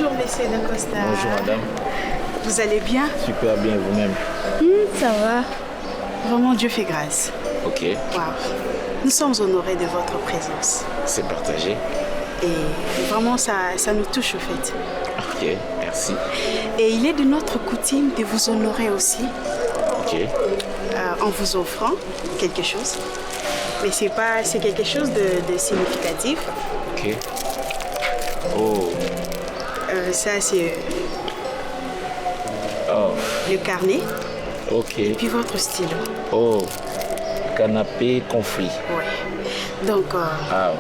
Bonjour, Monsieur Dacosta. Bonjour, madame. Vous allez bien? Super bien, vous-même. Ça va. Vraiment, Dieu fait grâce. Ok, Wow. Nous sommes honorés de votre présence. c'est partagé. Et vraiment, ça nous touche au fait. Ok, merci. Et il est de notre coutume de vous honorer aussi Ok, en vous offrant quelque chose. Mais c'est quelque chose de significatif. ok. Oh, Ça, c'est oh, le carnet ok. et puis votre stylo. Oh, canapé conflit. Ouais. Donc, Ah,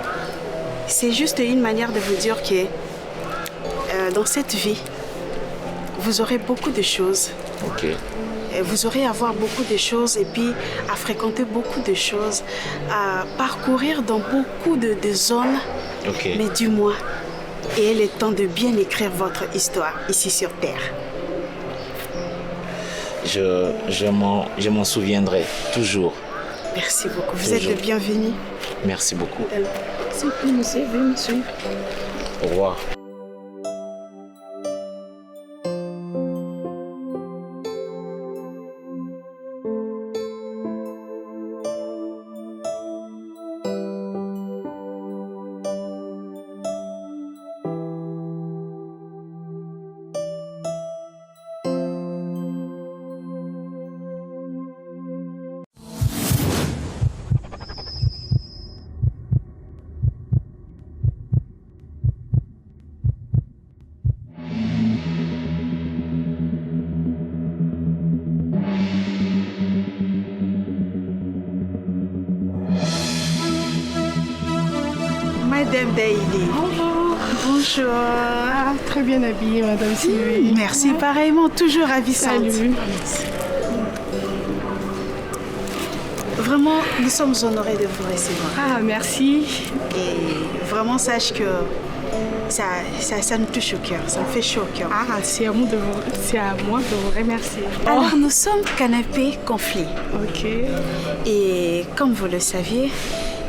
c'est juste une manière de vous dire que dans cette vie, vous aurez beaucoup de choses. ok. Vous aurez à voir beaucoup de choses et puis à fréquenter beaucoup de choses, à parcourir dans beaucoup de zones, Ok. mais du moins, et il est temps de bien écrire votre histoire ici sur Terre. Je m'en souviendrai toujours. Merci beaucoup. Vous êtes le bienvenu. Merci beaucoup. S'il vous plaît, monsieur, veuillez me suivre. Au revoir. Madame Daïli. Bonjour. Bonjour. Ah, très bien habillée, Madame Sylvie. Merci, pareillement, toujours ravissante. Salut. Vraiment, nous sommes honorés de vous recevoir. Ah, merci. Et vraiment, sache que ça nous touche au cœur, ça me fait chaud au cœur. Ah, c'est à moi de vous remercier. Alors, nous sommes Canapé Conflit. Ok. Et comme vous le saviez,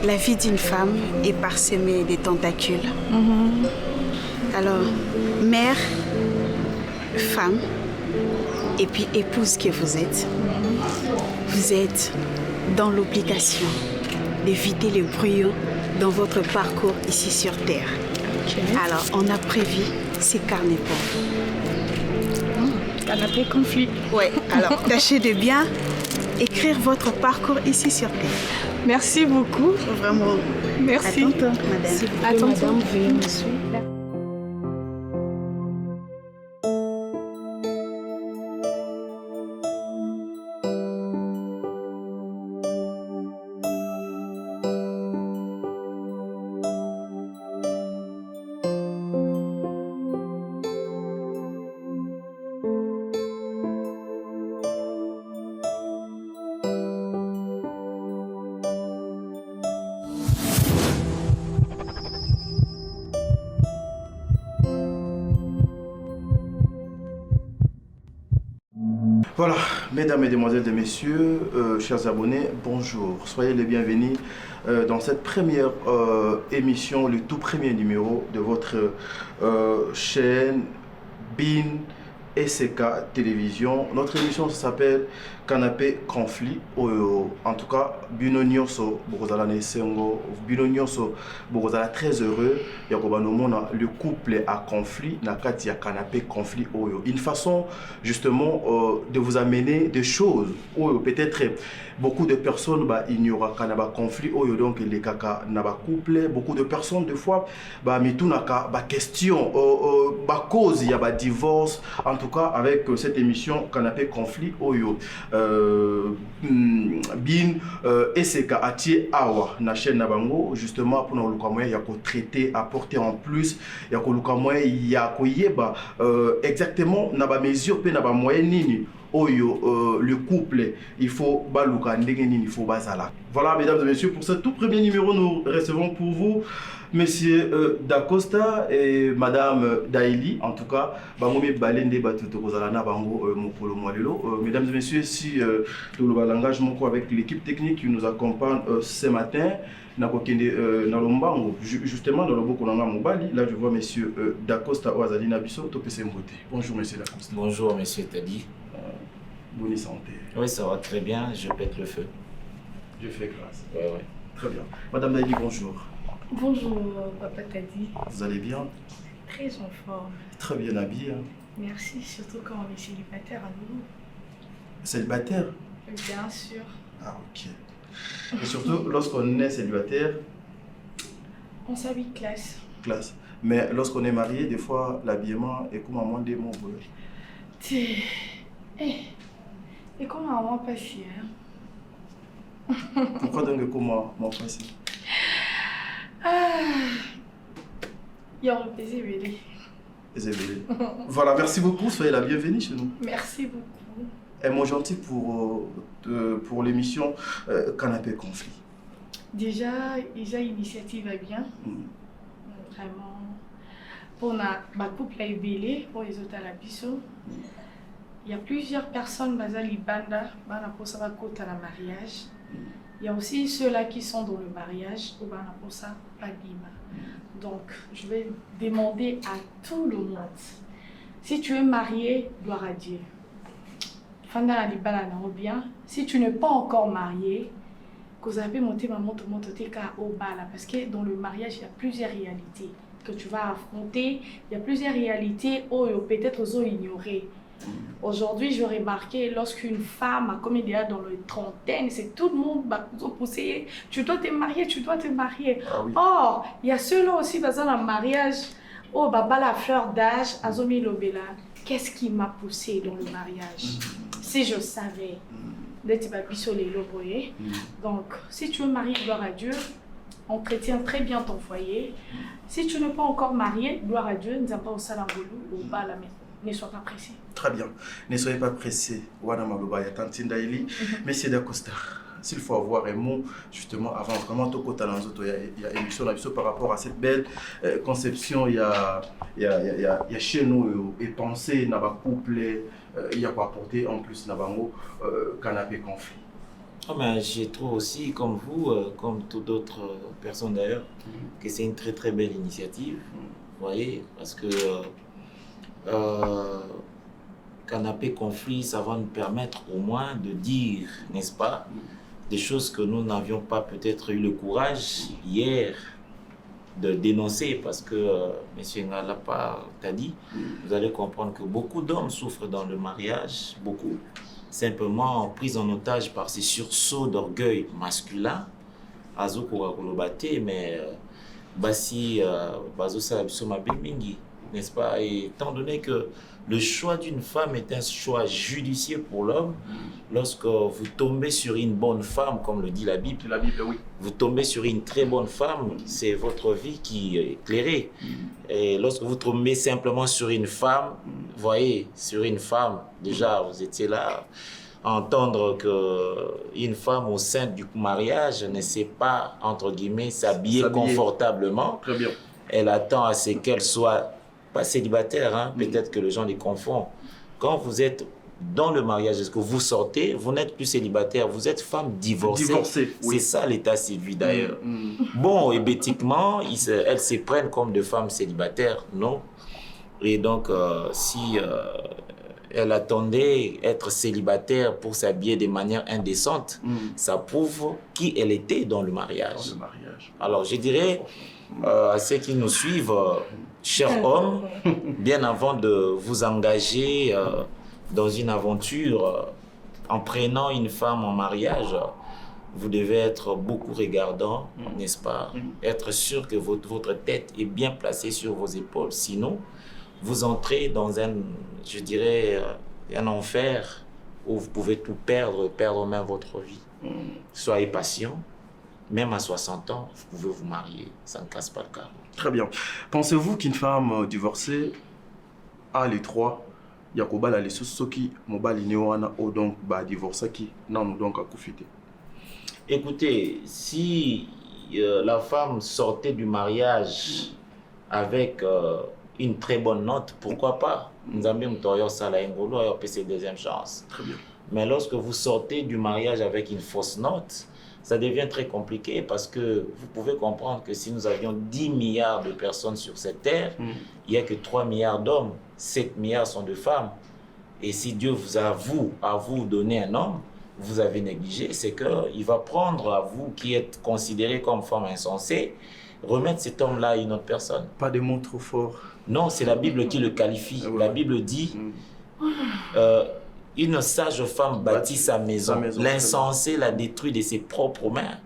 la vie d'une femme est parsemée de tentacules. Alors, mère, femme, et puis épouse que vous êtes dans l'obligation d'éviter les brouillons dans votre parcours ici sur Terre. Ok. Alors, on a prévu ces carnets pour vous. Canapé conflit. Oui, alors tâchez de bien écrire votre parcours ici sur Terre. Merci beaucoup. Vraiment. Merci. À tantôt, madame. À tantôt. Madame, veuillez me suivre. Voilà, mesdames, mesdemoiselles et messieurs, chers abonnés, bonjour. Soyez les bienvenus dans cette première émission, le tout premier numéro de votre chaîne BIN SK Télévision. Notre émission s'appelle Canapé Conflit. En tout cas, Bino Nyonso Bokozala Nesengo, Bino Nyonso Bokozala très heureux. Yakobanomona, le couple à conflit, Nakati ya Canapé Conflit. Une façon justement de vous amener des choses. Peut-être beaucoup de personnes ignorent Kanaba conflit. Donc les kaka naba couple. Beaucoup de personnes, des fois, mitunaka question, cause, il y a divorce. En tout cas, avec cette émission Canapé Conflit. Bin SK Atie Awa na chaîne Nabango justement pour nous lukamoya ya ko traiter apporter en plus ya ko lukamoya ya ko yeba exactement na ba mesure pe na ba moyen nini le couple, il faut baluka il faut bazala. Voilà, mesdames et messieurs, pour ce tout premier numéro, nous recevons pour vous Monsieur Dacosta et Madame Daili, en tout cas, mesdames et messieurs, si tout le langage avec l'équipe technique qui nous accompagne ce matin, justement dans le Bokonanga Mobali, là je vois Monsieur Dacosta Oazali Nabiso, Topese Mbote. Bonjour Monsieur Dacosta. Bonjour Monsieur Tadi. Bonne santé. Oui, ça va très bien, je pète le feu. Je fais grâce. Ouais. Très bien. Madame Daili, bonjour. Bonjour, Papa Tadi. Vous allez bien? Très en forme. Très bien habillé. Hein. Merci, surtout quand on est célibataire à nouveau. Célibataire? Bien sûr. Ah, ok. Et surtout, lorsqu'on est célibataire, on s'habille classe. Classe. Mais lorsqu'on est marié, des fois, l'habillement est comme un monde de mots. Et comment on va passer, hein? Pourquoi donc comment on va passer? Il y a un plaisir, Voilà, merci beaucoup, soyez la bienvenue chez nous. Merci beaucoup. Et mon gentil pour l'émission Canapé Conflit. Déjà, l'initiative va bien. Vraiment. Pour ma couple à Ebélé, pour les autres à la Bisso, il y a plusieurs personnes basales Libanda, pour ça va côté à la mariage. Il y a aussi ceux-là qui sont dans le mariage, ou pour ça pas bima. Donc, je vais demander à tout le monde, si tu es marié, gloire à Dieu. Fanda Libanda non bien. Si tu n'es pas encore marié, que vous avez monté maman tout le monde au bala, parce que dans le mariage il y a plusieurs réalités que tu vas affronter. Il y a plusieurs réalités peut-être aux ignorées. Aujourd'hui, je remarqué lorsqu'une femme a commis déjà dans les trentaines, c'est tout le monde va pousser. Tu dois te marier, tu dois te marier. Ah oui. Or, il y a ceux-là aussi dans un mariage. Oh, baba la fleur d'âge, Azomi Lobela. Qu'est-ce qui m'a poussé dans le mariage? Si je savais. Donc, si tu veux marier, gloire à Dieu, entretient très bien ton foyer. Si tu n'es pas encore marié, gloire à Dieu, nous n'avons pas au salambolo ou pas la main. Ne sois pas pressé. Très bien. Ne soyez pas pressé. Wana Maloba ya Tantine Daili. Monsieur Dacosta, s'il faut avoir un mot, justement, avant vraiment tout côté dans il y a émission par rapport à cette belle conception, il y a chez nous et pensée, il y a un couple, il y a quoi apporter en plus, il y a un canapé conflit. Oh, mais je trouve aussi, comme vous, comme toutes d'autres personnes d'ailleurs, que c'est une très très belle initiative. Vous voyez, parce que canapé conflit, ça va nous permettre au moins de dire, n'est-ce pas, des choses que nous n'avions pas peut-être eu le courage hier de dénoncer, parce que M. Ngalapa t'a dit, vous allez comprendre que beaucoup d'hommes souffrent dans le mariage, beaucoup, simplement pris en otage par ces sursauts d'orgueil masculin, mais Bassi Bazosa Bisoma Bilmingi, n'est-ce pas? Et étant donné que le choix d'une femme est un choix judicieux pour l'homme, lorsque vous tombez sur une bonne femme, comme le dit la Bible, Oui. vous tombez sur une très bonne femme, c'est votre vie qui est éclairée. Et lorsque vous tombez simplement sur une femme, vous voyez, sur une femme, déjà vous étiez là à entendre qu'une femme au sein du mariage ne sait pas, entre guillemets, s'habiller confortablement. Très bien. Elle attend à ce qu'elle soit pas célibataire, hein? Peut-être que les gens les confondent. Quand vous êtes dans le mariage, est-ce que vous sortez, vous n'êtes plus célibataire, vous êtes femme divorcée. Oui. C'est ça l'état civil d'ailleurs. Bon, et bêtiquement, elles se prennent comme de femmes célibataires, non? Et donc, si elle attendait être célibataire pour s'habiller de manière indécente, ça prouve qui elle était dans le mariage. Alors, je dirais à ceux qui nous suivent, chers hommes, bien avant de vous engager dans une aventure en prenant une femme en mariage, vous devez être beaucoup regardant, n'est-ce pas? Être sûr que votre tête est bien placée sur vos épaules. Sinon, vous entrez dans je dirais, un enfer où vous pouvez tout perdre même votre vie. Soyez patient. Même à 60 ans, vous pouvez vous marier. Ça ne casse pas le cas. Très bien. Pensez-vous qu'une femme divorcée a les droits yakoba la lesu soki mobali ne wana o donc ba divorcaki non donc akufite. Écoutez, si la femme sortait du mariage avec une très bonne note, pourquoi pas? Nous avons une deuxième chance. Très bien. Mais lorsque vous sortez du mariage avec une fausse note, ça devient très compliqué parce que vous pouvez comprendre que si nous avions 10 milliards de personnes sur cette terre, il n'y a que 3 milliards d'hommes, 7 milliards sont de femmes. Et si Dieu vous a à vous donné un homme, vous avez négligé, c'est qu'il va prendre à vous qui êtes considéré comme femme insensée, remettre cet homme-là à une autre personne. Pas de mots trop forts. Non, c'est la Bible qui le qualifie. La Bible dit une sage femme bâtit sa maison. L'insensé la détruit de ses propres mains.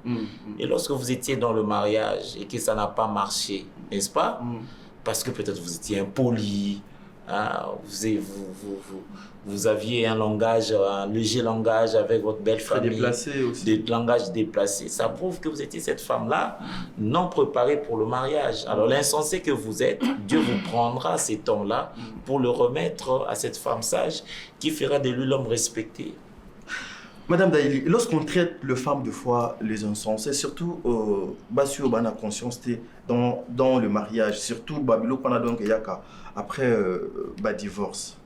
Et lorsque vous étiez dans le mariage et que ça n'a pas marché, n'est-ce pas? Parce que peut-être vous étiez impoli, hein, vous aviez un léger langage avec votre belle famille, déplacé aussi. Des langages déplacés. Ça prouve que vous étiez cette femme-là non préparée pour le mariage. Alors l'insensé que vous êtes, Dieu vous prendra cet homme-là pour le remettre à cette femme sage qui fera de lui l'homme respecté. Madame Daïli, lorsqu'on traite les femmes de foi, les insensés, surtout sur la conscience dans le mariage, surtout Babylone donc après le divorce.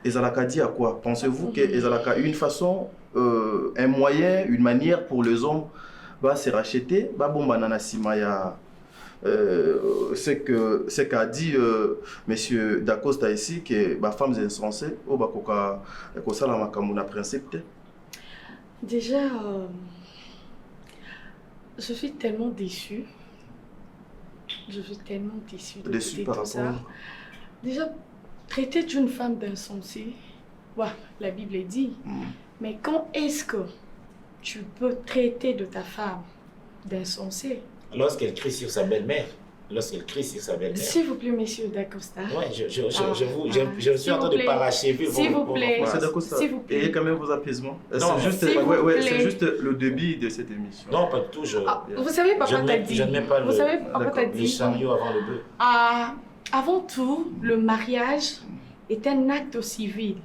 Ezalaka dit à quoi? Pensez-vous que Ezalaka une façon, un moyen, une manière pour les hommes se racheter? C'est qu'a dit monsieur Dacosta ici, que les femmes insensées, principe. Déjà, je suis tellement déçue. Je suis tellement déçue de déçue par tout rapport. ça. Déjà, traiter d'une femme d'insensée, ouais, la Bible est dit. Mais quand est-ce que tu peux traiter de ta femme d'insensée? Lorsqu'elle crie sur sa belle-mère. Lorsqu'elle crie sur sa belle-mère. S'il vous plaît, monsieur Dacosta. Oui, je suis en train de parachever vos... S'il vous plaît. Monsieur Dacosta, ayez quand même vos apaisements. C'est juste le début de cette émission. Non, pas du tout. Vous savez, papa t'a dit. Je ne mets pas le chariot avant le bœuf. Avant tout, le mariage est un acte civil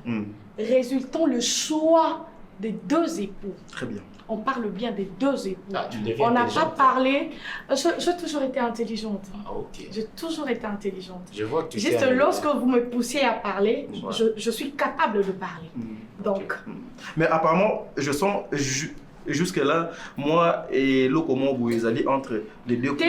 résultant le choix des deux époux. Très bien. On parle bien des deux époux. On n'a pas parlé... J'ai toujours été intelligente. Ok. J'ai toujours été intelligente. Je vois que tu Juste lorsque vous me poussez à parler, je suis capable de parler. Donc... Mais apparemment, je sens... Jusque-là, moi et Lokomo Bouezali entre les deux couples.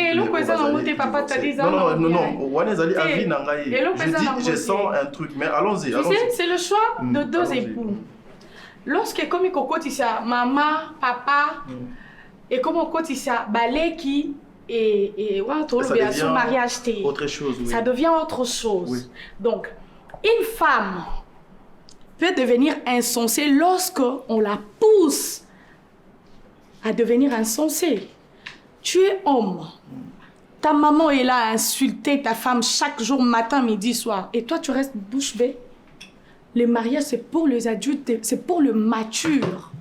Je sens un truc, mais allons-y. Tu sais, c'est le choix de deux époux. Lorsque comme Koko Tissa, maman, papa, et comme Koko Tissa, Baleki et son mariage, autre chose, oui. Ça devient autre chose. Oui. Donc, une femme peut devenir insensée lorsque on la pousse à devenir insensée. Tu es homme. Ta maman est là à insulter ta femme chaque jour, matin, midi, soir. Et toi, tu restes bouche bée. Le mariage, c'est pour les adultes, c'est pour le mature.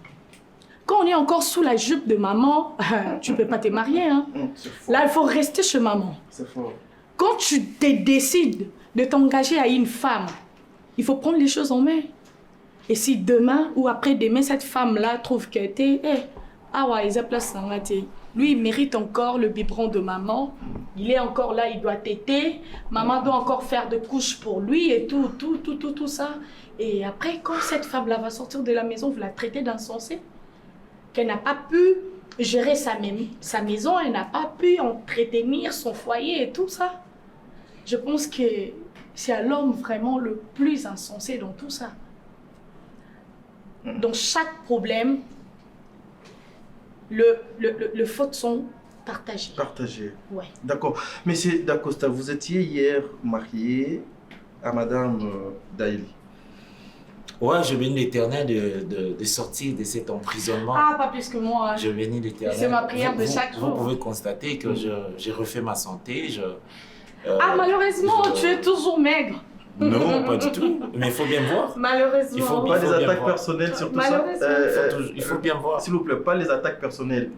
Quand on est encore sous la jupe de maman, tu ne peux pas te marier. Hein. Là, il faut rester chez maman. C'est fort. Quand tu décides de t'engager à une femme, il faut prendre les choses en main. Et si demain ou après-demain, cette femme-là trouve que t'es... lui, il mérite encore le biberon de maman. Il est encore là, il doit téter. Maman doit encore faire de couches pour lui et tout ça. Et après, quand cette femme-là va sortir de la maison, vous la traitez d'insensée. Qu'elle n'a pas pu gérer sa maison, elle n'a pas pu entretenir son foyer et tout ça. Je pense que c'est à l'homme vraiment le plus insensé dans tout ça. Dans chaque problème, les fautes sont partagées. Partagées. Ouais. D'accord. Monsieur Dacosta, vous étiez hier marié à Madame Daïli. Ouais, je bénis l'Éternel de sortir de cet emprisonnement. Ah, pas plus que moi. Je bénis l'Éternel. C'est ma prière de chaque jour. Vous pouvez constater que j'ai refait ma santé. Malheureusement, tu es toujours maigre. Non, pas du tout. Mais il faut bien voir. Malheureusement. Il faut pas des attaques personnelles sur tout ça. Il faut bien voir. S'il vous plaît, pas les attaques personnelles.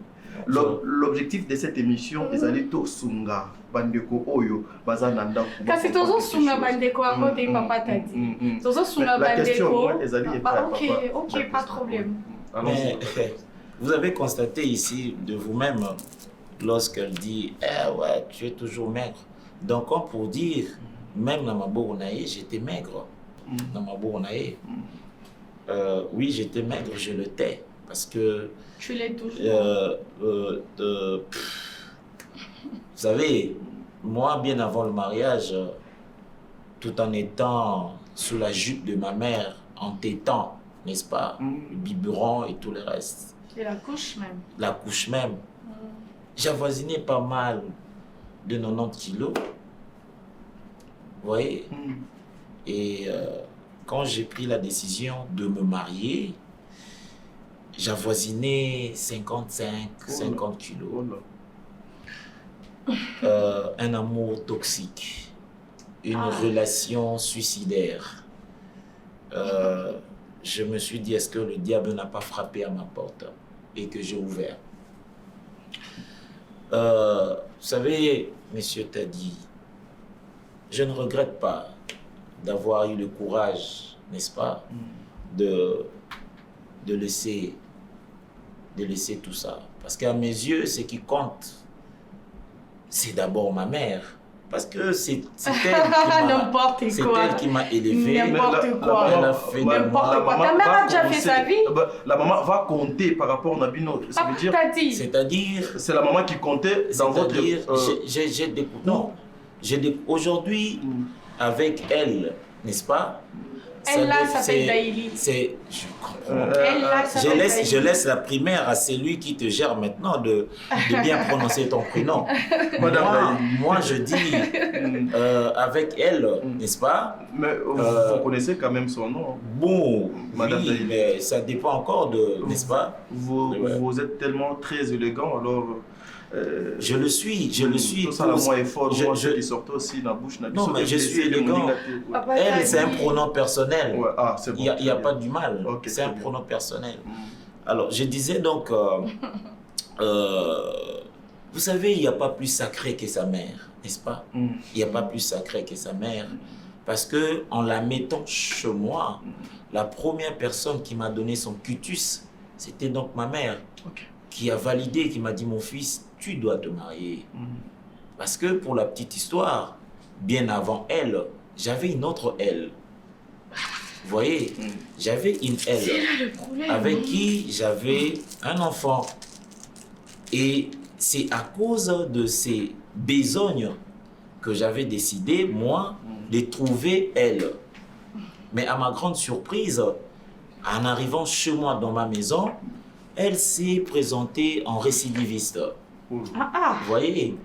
L'objectif de cette émission est d'aller tout sunga bandeko oyo bazananda. Kasi tozo sunga bandeko à côté papa t'a dit. Tozo sunga bandeko. La question moi est d'aller OK, pas de problème. Mais, vous avez constaté ici de vous-même lorsqu'elle dit ouais, tu es toujours maigre. Donc comme pour dire même dans ma bournaïe, j'étais maigre. Dans ma bournaïe. Oui, j'étais maigre, je le tais parce que tu l'es toujours. Vous savez, moi, bien avant le mariage, tout en étant sous la jupe de ma mère, en tétant, n'est-ce pas, le biberon et tout le reste. Et la couche même. La couche même. J'avoisinais pas mal de 90 kilos. Vous voyez? Et quand j'ai pris la décision de me marier, j'avoisinais 50 kilos. Un amour toxique, une relation suicidaire. Je me suis dit, est-ce que le diable n'a pas frappé à ma porte et que j'ai ouvert? Vous savez, monsieur Tadi, je ne regrette pas d'avoir eu le courage, n'est-ce pas, de laisser tout ça. Parce qu'à mes yeux, ce qui compte, c'est d'abord ma mère. Parce que c'est elle qui m'a élevé. N'importe quoi. Elle a fait N'importe quoi. Ta mère a déjà fait sa vie. La maman va compter par rapport à Nabino. C'est-à-dire... C'est la maman qui comptait dans votre... Non. Aujourd'hui, avec elle, n'est-ce pas? Elle là s'appelle Daïli. Je comprends. Je laisse la primaire à celui qui te gère maintenant de bien prononcer ton prénom. Moi, je dis avec elle, n'est-ce pas? Mais vous connaissez quand même son nom. Bon, Madame oui, mais ça dépend encore de, n'est-ce pas? Vous êtes tellement très élégant, alors... je le suis. Tout ça, moi est fort. Je sort aussi dans la bouche. Non, mais je suis élégant. Elle, c'est un pronom personnel. Ouais. Ah, c'est bon, il n'y a pas du mal. Okay, c'est un pronom personnel. Alors, je disais donc, vous savez, il n'y a pas plus sacré que sa mère, n'est-ce pas? Il n'y a pas plus sacré que sa mère. Parce que en la mettant chez moi, la première personne qui m'a donné son cutus, c'était donc ma mère. Okay. Qui a validé, qui m'a dit, mon fils, tu dois te marier. Parce que pour la petite histoire, bien avant elle, j'avais une autre elle. Vous voyez, j'avais une elle avec qui j'avais un enfant. Et c'est à cause de ces besognes que j'avais décidé, moi, de trouver elle. Mais à ma grande surprise, en arrivant chez moi dans ma maison, elle s'est présentée en récidiviste. Vous voyez,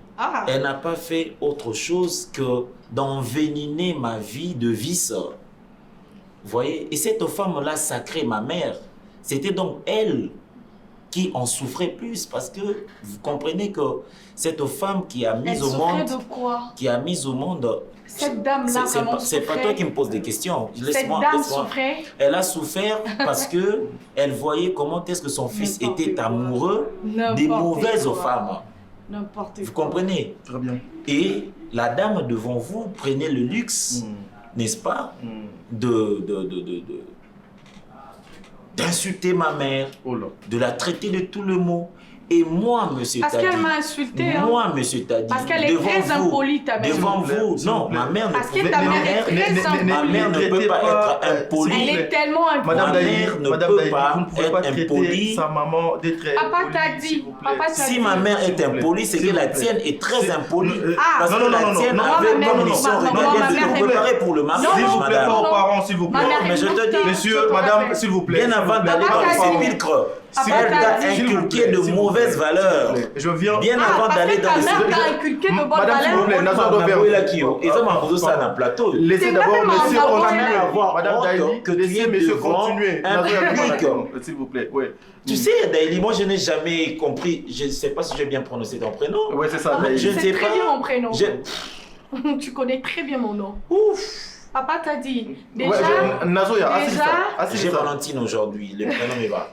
elle n'a pas fait autre chose que d'enveniner ma vie de vice. Vous voyez, et cette femme-là sacrée, ma mère, c'était donc elle qui en souffrait plus parce que vous comprenez que cette femme qui a mis au monde... de quoi? Qui a mis au monde... Cette dame-là vraiment c'est pas toi qui me poses des questions. Cette dame souffrait. Elle a souffert parce que elle voyait comment est-ce que son fils était amoureux des mauvaises femmes. N'importe quoi. Vous comprenez? Très bien. Et la dame devant vous prenait le luxe, n'est-ce pas, d'insulter ma mère, de la traiter de tout le mot. Et moi, monsieur Tadi... Parce qu'elle m'a insulté. Moi, monsieur Tadi... Parce qu'elle est très impolie, ta mère. Devant vous, non, ma mère ne Parce que ta mère est très impolie. Ma mère ne peut pas être impolie. Elle est tellement impolie. Ma mère ne peut pas être impolie. Sa maman d'être Papa t'a dit. Si ma mère est impolie, c'est que la tienne est très impolie. Parce que la tienne avait comme mission régalienne de te préparer pour le mariage, madame. S'il vous plaît, pas aux parents, s'il vous plaît. Mais je te dis... Monsieur, madame, s'il vous plaît. Bien avant d'aller dans le sépulcre, si elle t'a inculqué de mauvaises valeurs, bien avant d'aller dans le sépulcre, t'a inculqué de bonnes valeurs. Laissez d'abord monsieur continuer. Madame Daïli, laissez monsieur continuer. S'il vous plaît, oui. Tu sais, Daïli, moi je n'ai jamais compris, je ne sais pas si j'ai bien prononcé ton prénom. Oui, c'est ça, Daïli. Je sais très bien mon prénom. Tu connais très bien mon nom. Ouf. Papa t'a dit. Déjà, ouais, Nazoya, j'ai Valentine aujourd'hui, le prénom est va.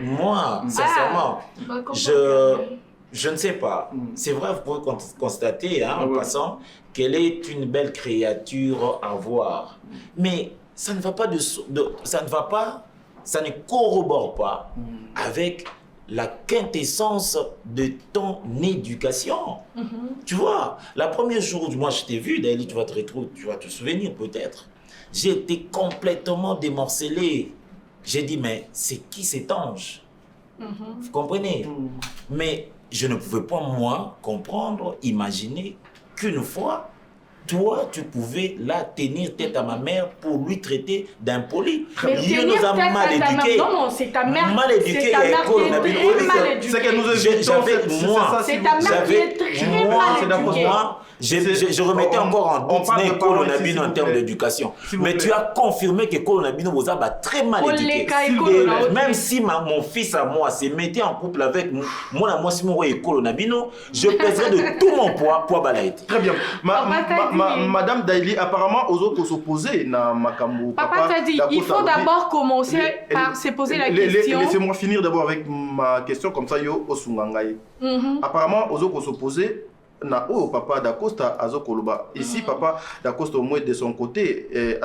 Moi, sincèrement, je ne sais pas. C'est vrai, vous pouvez constater, en passant, qu'elle est une belle créature à voir. Mais ça ne va pas ça ne corrobore pas avec la quintessence de ton éducation. Tu vois, la première jour où moi je t'ai vu, Daily, tu vas te souvenir peut-être, j'ai été complètement démorcelé. J'ai dit, mais c'est qui cet ange? Vous comprenez? Mais je ne pouvais pas, moi, comprendre, imaginer qu'une fois, toi, tu pouvais là tenir tête à ma mère pour lui traiter d'impoli. Il nous a mal éduqués. Non, c'est ta mère. Mal éduquée à l'école. C'est qu'elle nous a éduqués. C'est ta mère qui est très mal éduquée. Je remettais encore en doute l'école en termes d'éducation. Mais tu as confirmé que l'école vous a très mal éduqué. Même si mon fils à moi se mettait en couple avec moi, si moi école je pèserais de tout mon poids pour balayer. Très bien. Madame Daily, apparemment, aux autres s'opposer na makambo. Papa t'a dit, il faut d'abord commencer par se poser la question. Laissez-moi finir d'abord avec ma question, comme ça, yo osungangai. Apparemment, aux autres s'opposer. Na papa d'Acosta azokoloba. Ici, papa d'Acosta, au moins de son côté, est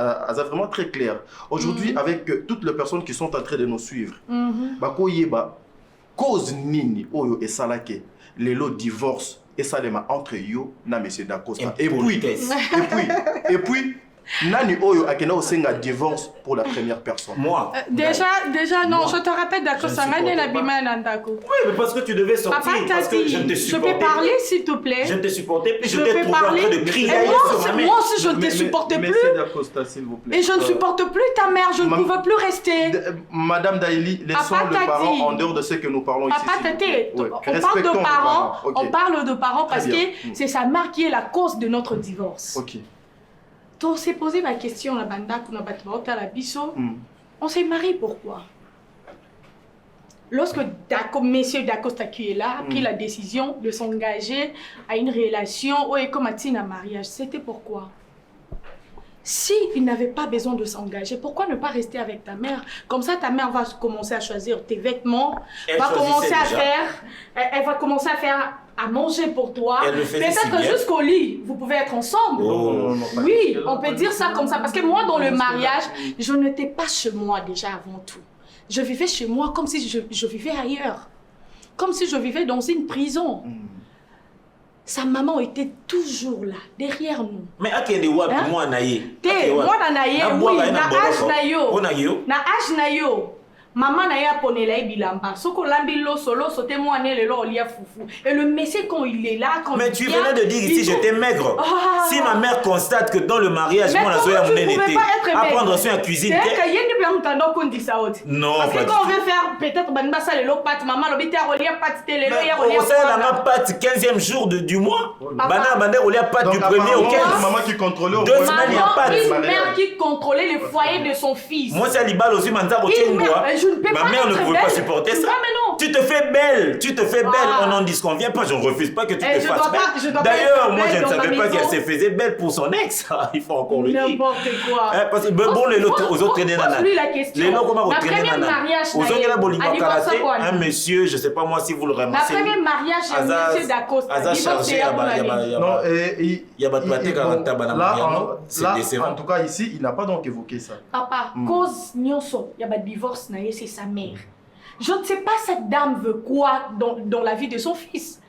vraiment très clair. Aujourd'hui, avec toutes les personnes qui sont en train de nous suivre, bako yeba cause nini oyo et salake les lots divorce et salema entre yo na monsieur d'Acosta. Et puis nani oyo akena osenga divorce pour la première personne. Moi. Déjà non, je te rappelle d'Acosta ngane na bima nandako. Oui, mais parce que tu devais sortir. Papa parce que je ne te supportais. Je peux parler s'il te plaît. Je ne te supportais plus. Je t'ai trouvé en train de crier sur ma mère. Moi aussi je ne te supportais plus. s'il vous plaît. Et je ne supporte plus ta mère, je ne pouvais plus rester. Madame Daily, laissons le parent en dehors de ce que nous parlons ici. Papa Tati, on parle de parents parce que c'est sa mère qui est la cause de notre divorce. Ok. On s'est posé la question, la banda, on s'est marié pourquoi? Lorsque Monsieur Dacosta qui est là a pris la décision de s'engager à une relation ou comme un mariage, c'était pourquoi? Si il n'avait pas besoin de s'engager, pourquoi ne pas rester avec ta mère? Comme ça, ta mère va commencer à choisir tes vêtements, elle va commencer à faire à manger pour toi. Peut-être jusqu'au lit, vous pouvez être ensemble. Oui, on peut dire ça comme ça. Parce que moi, dans le mariage, je n'étais pas chez moi déjà avant tout. Je vivais chez moi comme si je vivais ailleurs. Comme si je vivais dans une prison. Sa maman était toujours là, derrière nous. Mais à quel moment moi naïe? Moi naïe, oui, na âge naïo. Maman n'a pas poney la bilamba. Soko lambi solo sauté moi né le lia foufou. Et le monsieur quand il est là quand mais tu venais de dire ici j'étais maigre. Si ma mère constate que dans le mariage moi na soya mon été apprendre sur la cuisine. Non. Parce que quand on veut faire peut-être banda ça le pâte maman le bité rolia pâte télé le rolia. On sait la pâte 15e jour du mois. Bana banda rolia pâte du 1er au 15. Maman qui contrôlait. 2 semaines il y a pas une mère qui contrôlait le foyer de son fils. Moi c'est Alibal aussi manza botengoa. Ma mère ne pouvait pas supporter ça. Tu te fais belle, on n'en disconvient pas, je ne refuse pas que tu te fasses belle. D'ailleurs, moi je ne savais pas qu'elle se faisait belle pour son ex, il faut encore le dire. N'importe quoi. Parce que bon, les autres traîner nana. Les autres comment traîner nana. Aux autres il a bolingo karaté, un monsieur, je ne sais pas moi si vous le ramassez. La première mariage, monsieur Dacosta. Aza chargé, non, il y a batouaté 40 là, en tout cas ici, il n'a pas donc évoqué ça. Papa, cause nyonso, il y a un divorce, c'est sa mère. Je ne sais pas cette dame veut quoi dans la vie de son fils.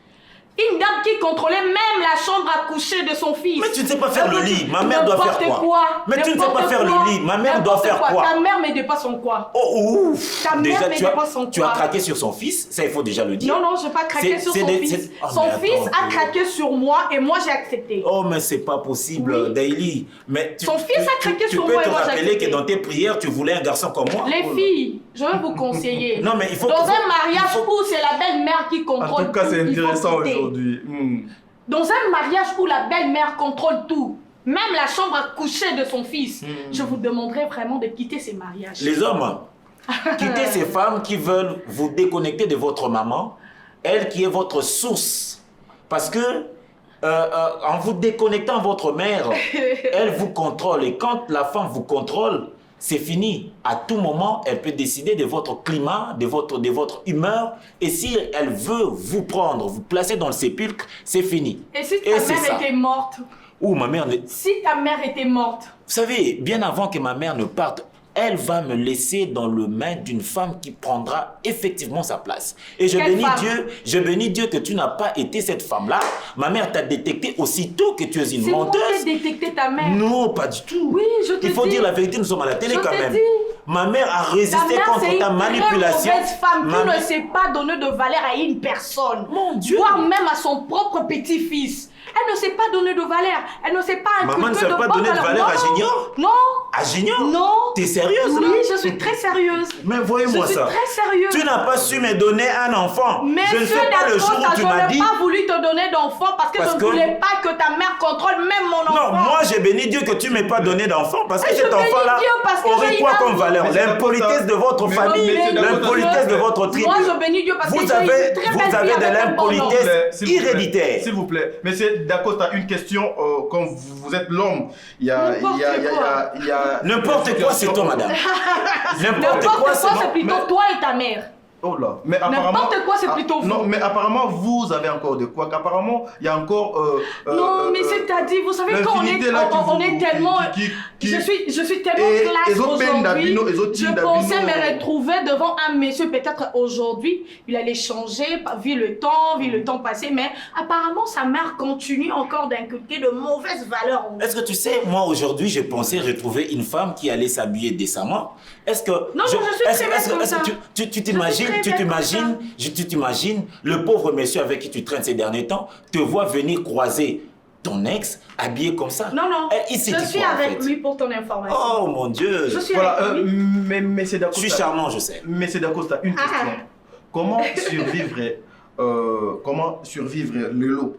Une dame qui contrôlait même la chambre à coucher de son fils. Mais tu ne sais pas faire le lit. Ma mère doit faire quoi? Mais tu ne sais pas faire le lit. Ma mère doit faire quoi? Ta mère me dépasse son quoi? Oh ouf. Ta mère me dépasse son quoi? Tu as craqué sur son fils, ça il faut déjà le dire. Non, je n'ai pas craqué sur son fils. Son fils a craqué sur moi et moi j'ai accepté. Oh mais c'est pas possible, Daily. Mais son fils a craqué sur moi et moi j'ai accepté. Tu peux te rappeler que dans tes prières, tu voulais un garçon comme moi? Les filles, je vais vous conseiller. Non mais il faut. Dans un mariage où c'est la belle-mère qui contrôle. En tout cas, c'est intéressant aujourd'hui. Dans un mariage où la belle-mère contrôle tout, même la chambre à coucher de son fils, je vous demanderai vraiment de quitter ces mariages. Les hommes, quittez ces femmes qui veulent vous déconnecter de votre maman, elle qui est votre source. Parce que en vous déconnectant votre mère, elle vous contrôle. Et quand la femme vous contrôle, c'est fini. À tout moment, elle peut décider de votre climat, de votre humeur. Et si elle veut vous prendre, vous placer dans le sépulcre, c'est fini. Et si ta mère était morte? Ou ma mère... Si ta mère était morte? Vous savez, bien avant que ma mère ne parte, elle va me laisser dans le main d'une femme qui prendra effectivement sa place. Et je bénis Dieu que tu n'as pas été cette femme-là. Ma mère t'a détecté aussitôt que tu es une menteuse. C'est moi qui ai détecté ta mère. Non, pas du tout. Oui, je te dis. Il faut dire la vérité, nous sommes à la télé quand même. Ma mère a résisté contre ta manipulation. Ta mère, c'est une très mauvaise femme qui ne sait pas donner de valeur à une personne. Mon Dieu. Voire même à son propre petit-fils. Elle ne sait pas donner de valeur. Elle ne sait pas inculquer Maman ne sait pas donner de valeur à Junior? Non. À Junior? Non. T'es sérieuse là? Oui, je suis très sérieuse. Mais voyez-moi ça. Je suis très sérieuse. Tu n'as pas su me donner un enfant. Mais je ne sais pas le jour où tu m'as dit. Je n'ai pas voulu te donner d'enfant parce que je ne voulais pas que ta mère contrôle même mon enfant. Non, moi j'ai béni Dieu que tu ne m'aies pas donné d'enfant parce que cet enfant-là aurait quoi comme valeur? L'impolitesse de votre famille, l'impolitesse de votre tribu. Moi je bénis Dieu parce que vous avez de l'impolitesse héréditaire. S'il vous plaît, Monsieur Dacosta, une question. Comme vous êtes l'homme, il y a n'importe quoi, c'est toi, madame. N'importe quoi, c'est plutôt toi et ta mère. Oh là, mais apparemment... N'importe quoi, c'est plutôt vous. Non, mais apparemment, vous avez encore de quoi. Qu'apparemment, il y a encore... non, mais c'est-à-dire, vous savez, quand on est tellement... Je suis tellement classe aujourd'hui. Je pensais me retrouver devant un monsieur, peut-être aujourd'hui, il allait changer, vu le temps passé, mais apparemment, sa mère continue encore d'inculquer de mauvaises valeurs. Est-ce que tu sais, moi, aujourd'hui, j'ai pensé retrouver une femme qui allait s'habiller décemment. Est-ce que... Non, je suis très bien comme ça. Tu t'imagines le pauvre monsieur avec qui tu traînes ces derniers temps te voit venir croiser ton ex habillé comme ça? Non, je suis avec lui pour ton information. Oh mon Dieu! Je suis avec lui. Mais c'est Dacosta. Je suis charmant, je sais. Mais c'est Dacosta, une question. Comment survivre le lot?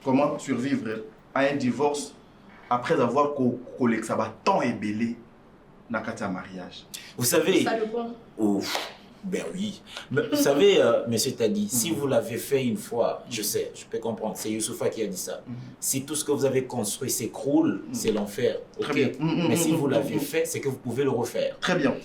Comment survivre à un divorce après avoir collé que ça va tant ébélé dans un mariage? Vous savez... Ça dépend. Ouf. Ben oui. Mais, vous savez, monsieur Tadi, si vous l'avez fait une fois, je sais, je peux comprendre, c'est Youssoufa qui a dit ça. Si tout ce que vous avez construit s'écroule, c'est l'enfer. Okay? Mais si vous l'avez fait, c'est que vous pouvez le refaire. Très bien.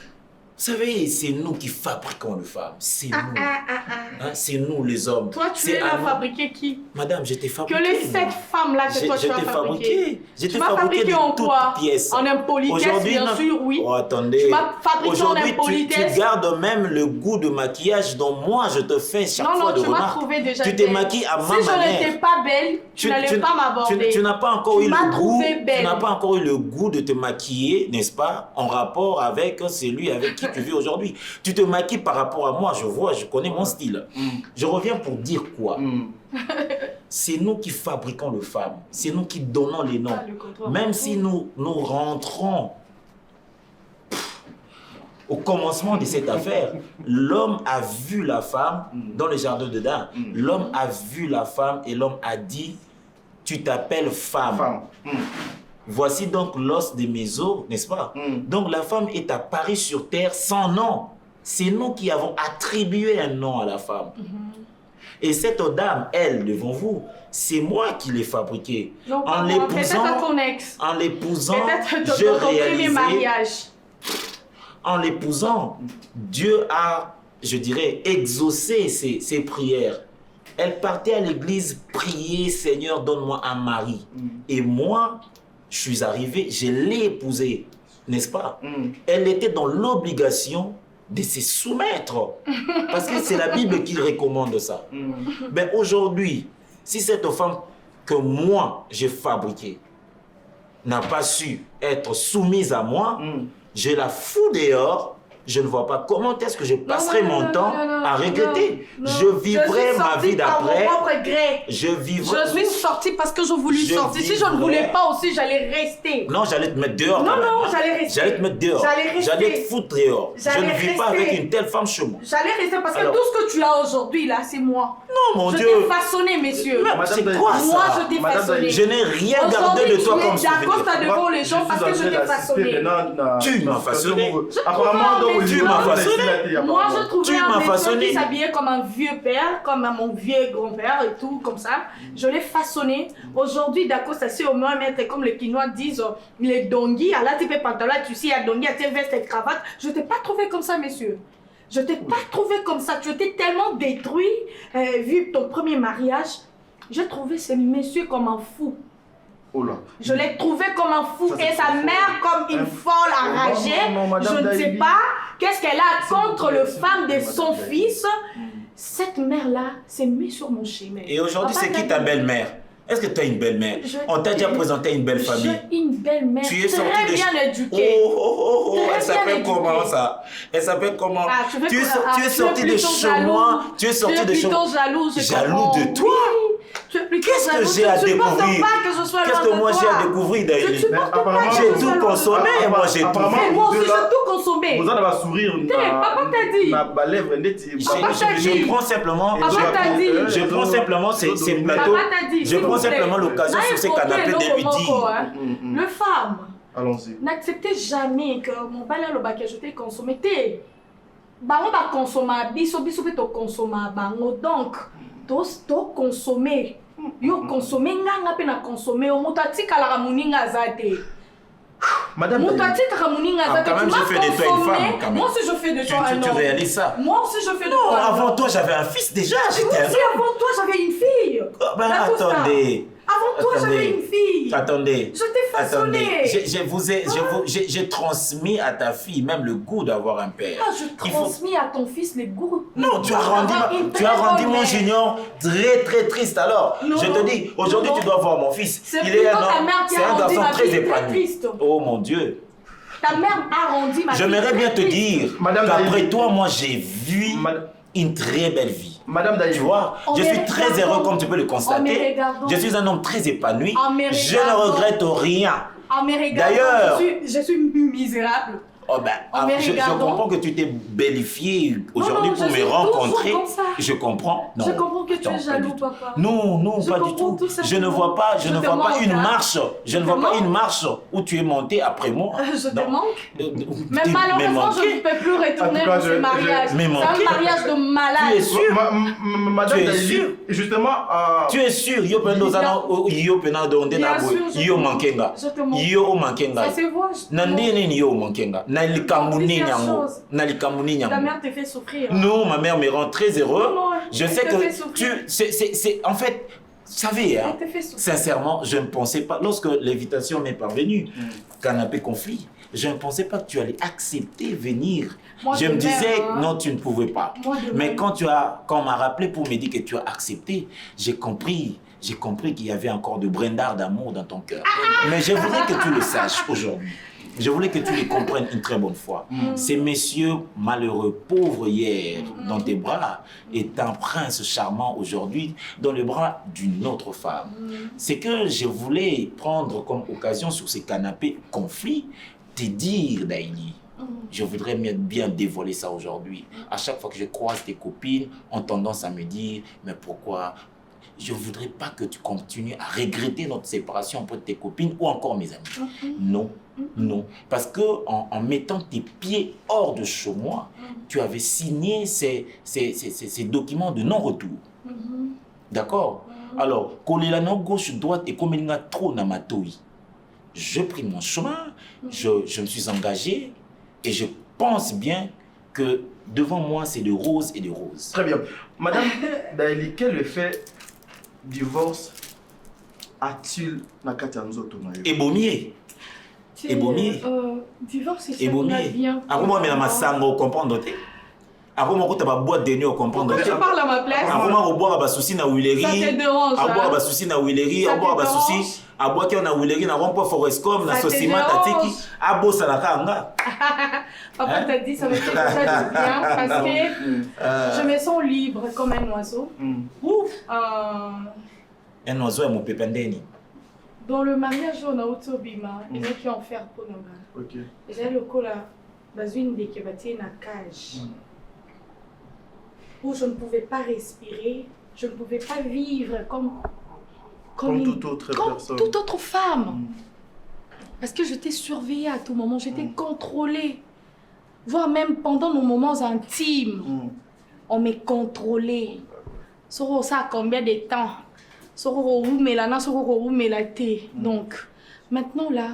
Vous savez, c'est nous qui fabriquons les femmes. C'est nous. Hein, c'est nous les hommes. Toi, tu as fabriqué qui? Madame, je t'ai fabriqué. Que les 7 femmes-là que toi, tu as fabriqué. Je t'ai fabriqué en quoi? Pièces. En impolitesse, bien sûr, oui. Oh, attendez. Tu m'as fabriqué en impolitesse. Tu gardes même le goût de maquillage dont moi, je te fais chaque fois de remarques. Non, tu m'as trouvé déjà Tu te maquilles à ma manière. Si je n'étais pas belle, tu n'allais pas m'aborder. Tu n'as pas encore eu le goût. Belle. Tu n'as pas encore eu le goût de te maquiller, n'est-ce pas, en rapport avec celui avec qui tu vis aujourd'hui. Tu te maquilles par rapport à moi, je connais mon style. Je reviens pour dire quoi? C'est nous qui fabriquons les femmes, c'est nous qui donnons les noms. Même si nous rentrons au commencement de cette affaire, l'homme a vu la femme dans le jardin d'Éden. L'homme a vu la femme et l'homme a dit, tu t'appelles femme. Voici donc l'os de mes os, n'est-ce pas? Donc la femme est apparue sur terre sans nom. C'est nous qui avons attribué un nom à la femme. Et cette dame, elle, devant vous, c'est moi qui l'ai fabriquée. En l'épousant, je réalisais... En l'épousant, Dieu a, je dirais, exaucé ses prières. Elle partait à l'église prier, Seigneur, donne-moi un mari. Et moi, je suis arrivé, je l'ai épousée, n'est-ce pas? Elle était dans l'obligation de se soumettre. Parce que c'est la Bible qui recommande ça. Mais aujourd'hui, si cette femme que moi, j'ai fabriquée, n'a pas su être soumise à moi, je la fous dehors. Je ne vois pas comment est-ce que je passerai mon temps à regretter. Je vivrai ma vie d'après. Je suis sortie parce que je voulais sortir. Si je ne voulais pas aussi, j'allais rester. Non, j'allais te mettre dehors. Non, j'allais rester. J'allais te mettre dehors. J'allais te foutre dehors. Je ne vis pas avec une telle femme chez moi. J'allais rester parce que tout ce que tu as aujourd'hui, là, c'est moi. Non, mon Dieu. Je t'ai façonné, messieurs. C'est quoi ça? Moi, je t'ai façonné. Je n'ai rien gardé de toi comme souvenir. Aujourd'hui, tu es devant les gens parce que je t'ai façonné. Tu m'as façonné. Apparemment, donc, Tu m'as façonné. Moi, je trouvais un monsieur façonné. qui s'habillait comme un vieux père, comme mon vieux grand-père et tout, comme ça. Je l'ai façonné. Aujourd'hui, d'accord, ça c'est au moins mettre, comme les Quinois disent, les dongis. Là, tu fais pantalon, tu sais, il y a dongis, tu veste et cravate. Je t'ai pas trouvé comme ça, monsieur. Je t'ai pas trouvé comme ça. Tu étais tellement détruit, vu ton premier mariage. J'ai trouvé ce monsieur comme un fou. Oh là. Je l'ai trouvé comme un fou et sa mère comme une folle enragée. Je ne sais pas qu'est-ce qu'elle a contre le femme de son fils. Cette mère-là s'est mise sur mon chemin. Et aujourd'hui, c'est qui ta belle-mère? Est-ce que tu as une belle-mère? On t'a déjà présenté une belle famille? J'ai une belle-mère très bien éduquée. Elle s'appelle comment ça? Elle s'appelle comment? Tu es sorti de chez moi. Tu es sorti de chez moi. Jalouse. Jaloux de toi? Qu'est-ce que j'ai à découvrir? Qu'est-ce que moi j'ai à découvrir d'ailleurs? J'ai tout consommé et moi j'ai tout fait. Moi aussi j'ai tout consommé. Vous allez sourire. Papa t'a dit. Ma lèvre je prends simplement. Je prends simplement ces plateaux. Je prends simplement l'occasion sur ces canapés de lui dire. Le femme. Allons-y. N'acceptez jamais que mon balai le bac je t'ai consommé. Bango ba consommer biso pe to consommer bango donc to consommer. Yo consommer nganga pe na consommer o moto atikala muninga azate. Madame Mon tati Ramoninga, quand même, je fais de toi une femme. Quand même. Moi aussi, je fais de toi un homme. Tu réalises ça? Moi aussi, je fais de non, toi un homme. Avant toi, j'avais un fils déjà. Moi aussi, avant toi, j'avais une fille. Ben, attendez. Avant toi, j'avais une fille. Attendez. Je t'ai façonné. J'ai transmis à ta fille même le goût d'avoir un père. Ah, je transmis à ton fils le goût. Non, tu as rendu mon junior très très triste alors. Non, je te dis, aujourd'hui tu dois voir mon fils. Il est un garçon très épanoui. Oh mon Dieu. Ta mère a rendu ma vie. J'aimerais bien te dire qu'après toi, moi j'ai vu une très belle vie. Madame Daï, tu vois, je suis très heureux comme tu peux le constater. Je suis un homme très épanoui. Je ne regrette rien. D'ailleurs, je suis misérable. Oh ben, je comprends que tu t'es bellifié aujourd'hui pour me rencontrer. Je comprends. Non, je comprends que tu es jaloux, papa. Non, pas du tout. Je ne vois pas, une marche. Je ne vois pas une marche où tu es monté après moi. Je te manque. Mais malheureusement, je ne peux plus retourner dans ce mariage. C'est un mariage de malade. Tu es sûr? Madame Daïli, justement. Tu es sûr? Yo pena donde na yo mankenga. Yo mankenga. Ça se voit. Nandini yo mankenga. Ta mère te fait souffrir. Non, ma mère me rend très heureux. Non, je sais que en fait, vous savez, hein, sincèrement, je ne pensais pas, lorsque l'invitation m'est parvenue, canapé conflit, je ne pensais pas que tu allais accepter venir. Moi, je me disais, non, tu ne pouvais pas. Mais quand on m'a rappelé pour me dire que tu as accepté, j'ai compris qu'il y avait encore de brindards d'amour dans ton cœur. Mais je voulais que tu le saches aujourd'hui. Je voulais que tu les comprennes une très bonne fois. Ces messieurs malheureux, pauvres hier, dans tes bras, est un prince charmant aujourd'hui dans les bras d'une autre femme. C'est que je voulais prendre comme occasion sur ces canapés conflits, te dire, Daïli, je voudrais bien dévoiler ça aujourd'hui. À chaque fois que je croise tes copines, ont tendance à me dire, mais pourquoi? Je ne voudrais pas que tu continues à regretter notre séparation auprès de tes copines ou encore mes amis. Non. Parce qu'en mettant tes pieds hors de chez moi, tu avais signé ces documents de non-retour. D'accord? Alors, colélano gauche-droite et comme il y a trop dans ma touille, je pris mon chemin, je me suis engagé et je pense bien que devant moi, c'est de roses et de roses. Très bien. Madame Daïli, quel effet divorce a-t-il dans le Ebomier. Divorce, c'est bien. Après moi, je vais comprendre. Après moi, je vais boire de nuit au comprendre. Tu parles à ma place. Après moi, je vais boire des soucis dans Willery. Ça te dérange. Je vais boire des soucis dans Willery. Je vais boire des soucis. Je vais boire dans Willery. Je vais boire Forestcom. Je vais Sosima Tatiki. Je vais boire Salakanga. Papa t'a dit, ça me fait déjà du bien parce que je me sens libre comme un oiseau. Un oiseau est mon pépendeni. Dans le mariage, on a Otobima, il y a qui en faire pour nous. J'ai le col là, dans une des qui bâtit une cage où je ne pouvais pas respirer, je ne pouvais pas vivre comme toute autre femme. Parce que je t'ai surveillée à tout moment, j'étais contrôlée. voire même pendant nos moments intimes, on me contrôlait. Ça a combien de temps? Donc, maintenant là,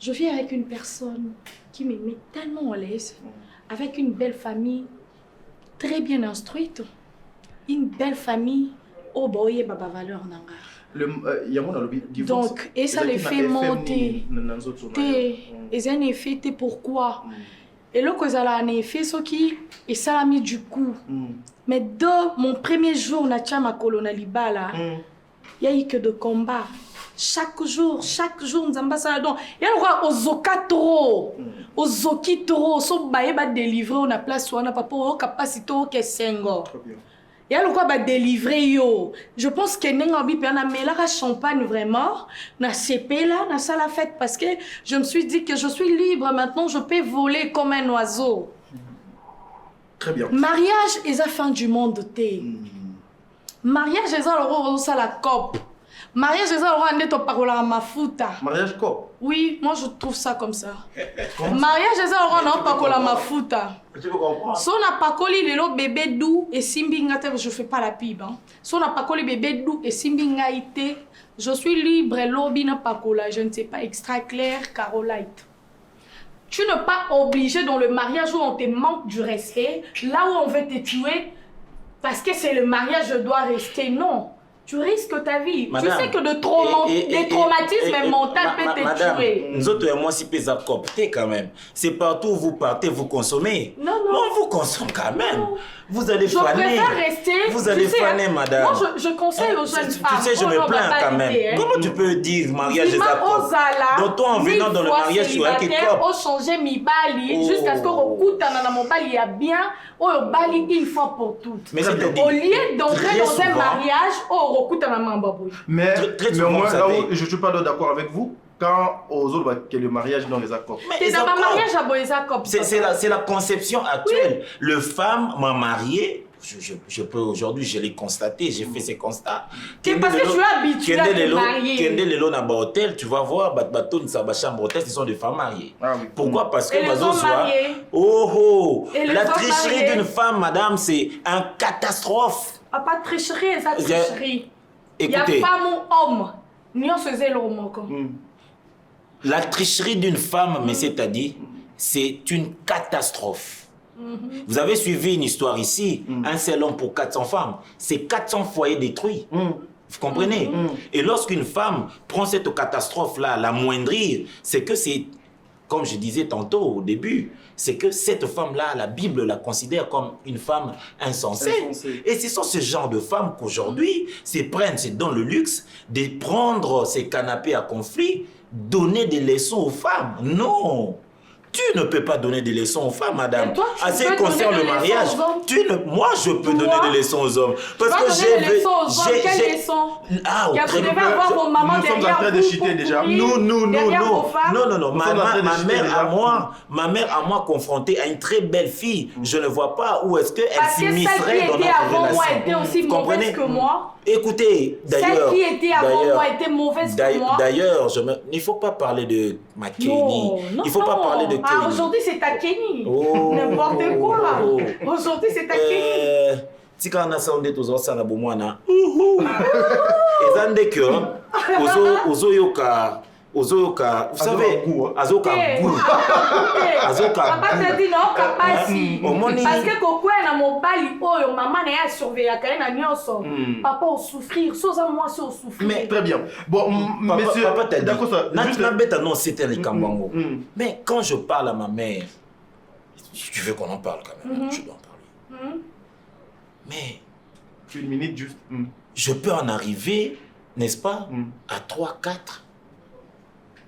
je vis avec une personne qui me met tellement à l'aise, avec une belle famille, très bien instruite, une belle famille, oh boy, baba valeur nanga. Donc, et ça les fait monter. Et ça les fait, pourquoi? Et là, quand ça a un effet, et ça a mis du coup. Mais de mon premier jour, na ma colonaliba là, il y a eu que de combat. Chaque jour, nous ambassadons. Il y a le ozoka trop, ozoki trop, so baye ba délivrer on a place on a pas pour capacité que sengo. Il y a le quoi ba délivrer yo. Je pense que nenga bi pe na melara champagne vraiment, na CP là, na ça la fête parce que je me suis dit que je suis libre maintenant, je peux voler comme un oiseau. Très bien. Mariage est la fin du monde thé. Mariage est la COP. Mariage est la mafuta. Mariage COP? Oui, moi je trouve ça comme ça. Mariage est la mafuta. Tu peux comprendre? Si on n'a pas collé le bébé doux et simbinga, je fais pas la pib. Si on n'a pas collé bébé doux et simbinga ité, je suis libre et l'obi n'a pas collé. Je ne sais pas, extra clair, carolite. Tu n'es pas obligé dans le mariage où on te manque du respect, là où on veut te tuer, parce que c'est le mariage, je dois rester. Non, tu risques ta vie. Madame, tu sais que des traumatismes mentaux peuvent te tuer. Nous autres, moi, si vous avez copté quand même. C'est partout où vous partez, vous consommez. Non. Non, vous consommez quand même. Non. Vous allez je faner. Préfère rester. Vous allez faner, madame. Moi, je conseille aux jeunes femmes. Tu sais, je me plains quand même. Comment tu peux dire mariage des accords? Donc, toi, en venant dans le mariage, tu as quelque chose. On changer mi bali jusqu'à ce qu'on écoute dans mon bali a bien. On bali une fois pour toutes. Mais au lieu d'entrer dans un mariage, on écoute dans mon babouille. Mais moi, là où je ne suis pas d'accord avec vous. Quand aux autres, que le mariage dans les accords. C'est dans le mariage à les accords. C'est la conception actuelle. Oui. Le femme m'a marié. Je peux aujourd'hui, je l'ai constaté, j'ai fait ces constats. C'est parce que tu es habitué à te marier. Kende Lelo dans un hôtel, tu vas voir, bateau sa chambre hôtel, ce sont des femmes mariées. Ah, oui. Pourquoi? Parce que la tricherie d'une femme, madame, c'est une catastrophe. Pas de tricherie, c'est tricherie. Écoutez. Il y a femme ou homme. Ni on se faisait l'homme. La tricherie d'une femme, mais c'est-à-dire, c'est une catastrophe. Vous avez suivi une histoire ici, un seul homme pour 400 femmes. C'est 400 foyers détruits. Vous comprenez? Et lorsqu'une femme prend cette catastrophe-là, l'amoindrir, c'est que c'est, comme je disais tantôt au début, c'est que cette femme-là, la Bible la considère comme une femme insensée. Et ce sont ce genre de femmes qu'aujourd'hui, c'est dans le luxe de prendre ces canapés à conflit, donner des leçons aux femmes. Non! Tu ne peux pas donner des leçons aux femmes, madame. Toi, en ce qui concerne le mariage, moi, je peux donner des leçons aux hommes. Parce que j'ai... Quelles leçons? Ah, vous devez avoir vos mamans nous sommes en train de chuter déjà. Non. Ma mère à moi confrontée à une très belle fille. Je ne vois pas où est-ce qu'elle s'immiscerait dans notre relation. Était aussi mauvaise que moi. Écoutez, d'ailleurs... Celle qui était avant moi était mauvaise que moi. D'ailleurs, il ne faut pas parler de ma Kenny. Il ne faut pas parler de Kenny. Ah, aujourd'hui, c'est ta Kenny. N'importe quoi. Aujourd'hui, c'est ta Kenny. Si on a ça, on est tous ensemble, et ça n'est que vous savez, Azoka goût. Papa t'a dit non, capacité. Parce que quand on a mon bali, maman n'a surveillé, papa a souffrir, sans moi c'est souffrir. Mais très bien. Bon, monsieur, papa t'a dit. Mais quand je parle à ma mère, tu veux qu'on en parle quand même, je dois en parler. Mais une minute juste. Je peux en arriver, n'est-ce pas, à 3, 4.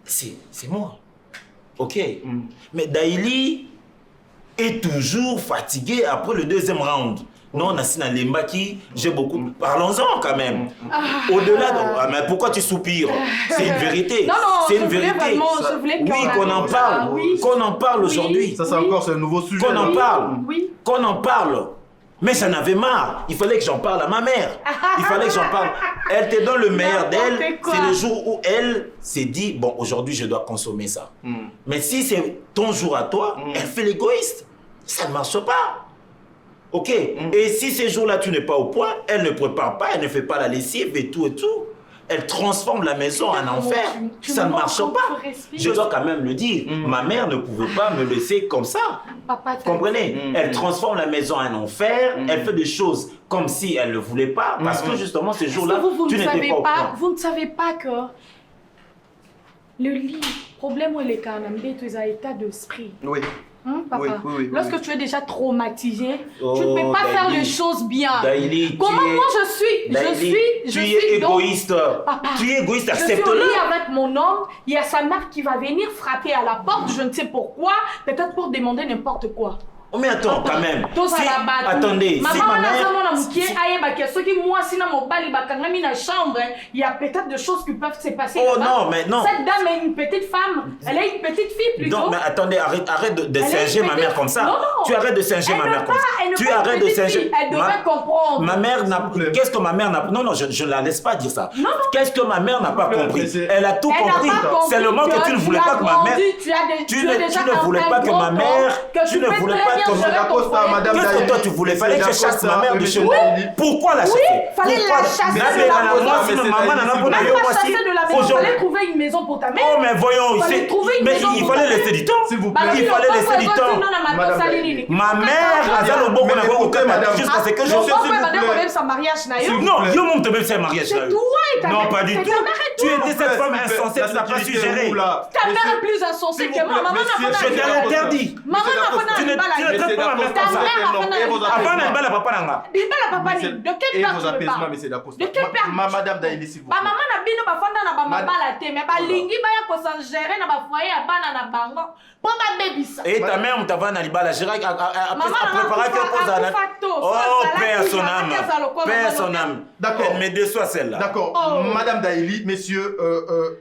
C'est moi. Ok. Mais Daïli est toujours fatigué après le deuxième round. Non, on a signé Lembaki, j'ai beaucoup. Parlons-en quand même. Au-delà de. Mais pourquoi tu soupires? C'est une vérité. Non, c'est une vérité. Oui, qu'on en parle. Qu'on en parle aujourd'hui. Ça, c'est encore un nouveau sujet. Qu'on en parle. Qu'on en parle. Mais j'en avais marre. Il fallait que j'en parle à ma mère. Il fallait que j'en parle. Elle te donne le meilleur d'elle. C'est le jour où elle s'est dit, bon, aujourd'hui, je dois consommer ça. Mais si c'est ton jour à toi, elle fait l'égoïste. Ça ne marche pas. Ok. Et si ces jours-là, tu n'es pas au point, elle ne prépare pas, elle ne fait pas la lessive et tout et tout. Elle transforme la maison en enfer. Ça ne marche pas. Je dois quand même le dire. Ma mère ne pouvait pas me laisser comme ça. Papa, comprenez? Elle transforme la maison en enfer. Elle fait des choses comme si elle ne voulait pas. Parce que justement, ces jours-là, tu n'étais pas au point. Vous ne savez pas que le lit, problème où il est quand même, tu es à état d'esprit. Oui. Hein, papa? Oui, Lorsque tu es déjà traumatisé, tu ne peux pas faire les choses bien. Daily, comment moi je suis égoïste. Papa, tu es égoïste, accepte-le. Je suis au accepte-le. lit avec mon homme, il y a sa mère qui va venir frapper à la porte, je ne sais pourquoi, peut-être pour demander n'importe quoi. Oh mais attends, quand même. Attendez, si ma mère... il y a peut-être des choses qui peuvent se passer. Oh non, mais non. Cette dame est une petite femme, elle est une petite fille plutôt. Non, mais attendez, arrête de singer ma mère comme ça. Non. Tu arrêtes de singer ma mère comme ça. Tu arrêtes de singer. Elle devrait comprendre. Ma mère n'a... Qu'est-ce que ma mère n'a... Non, je ne la laisse pas dire ça. Qu'est-ce que ma mère n'a pas compris? Elle a tout compris. C'est le moment que tu ne voulais pas que ma mère... Tu ne voulais pas que ma mère... Tu ne voulais pas que qu'est-ce que toi tu voulais? Fallait que je chasse ma mère de chez moi. Pourquoi la chasser? Fallait la chasser de la maison. Il fallait trouver une maison pour ta mère. Oh mais voyons, mais il fallait laisser du temps. S'il vous plaît. Il fallait laisser du temps. Ma mère a dit au bon jusqu'à ce que je suis. Non, yo mon te même c'est un mariage. Non, pas du tout. Tu étais cette femme insensée, tu n'as pas su gérer. Ta mère est plus insensée que moi. Maman n'a pas je t'ai interdit. Maman n'a Tu ne traites pas ma mère comme ça. Avant, elle va la papa nanga. De quel père tu me parles? De quel père? Madame Daïli, s'il vous plaît. Maman n'a bino bafanda na ba mabala te mais ba lingi ba ya ko s'ingérer na ba foyer ya bana na bango. Pour ma bébisa. Et ta mère m'tava na libala gérer à préparer quelque chose à oh, père son âme. Père son âme. D'accord. Elle me déçoit celle-là. D'accord. Madame Daïli, messieurs